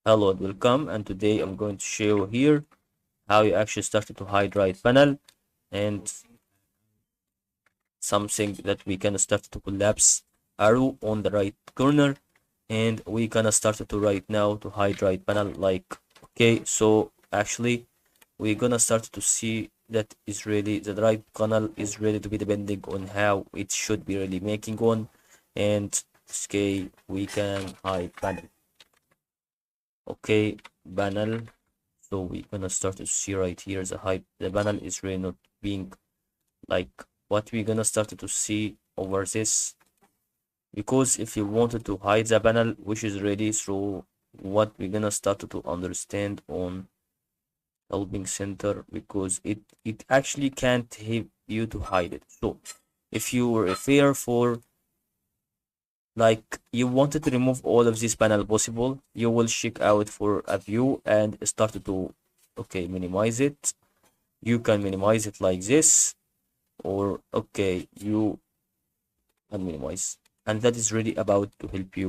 Hello and welcome, and today I'm going to show you here how you actually started to hide right panel and something that we can start to collapse arrow on the right corner, and we gonna start to right now to hide right panel. Okay, so actually we're gonna start to see that is really the right panel is ready to be depending on how it should be really making on. And okay, we can hide panel. Okay, panel. So we're gonna start to see right here the panel is really not being like what we're gonna start to see over this, because if you wanted to hide the panel which is ready, so what we're gonna start to understand on helping center, because it actually can't help you to hide it. So if you refer for like you wanted to remove all of this panel possible, you will check out for a view and start to minimize it. You can minimize it like this, or you can minimize, and that is really about to help you.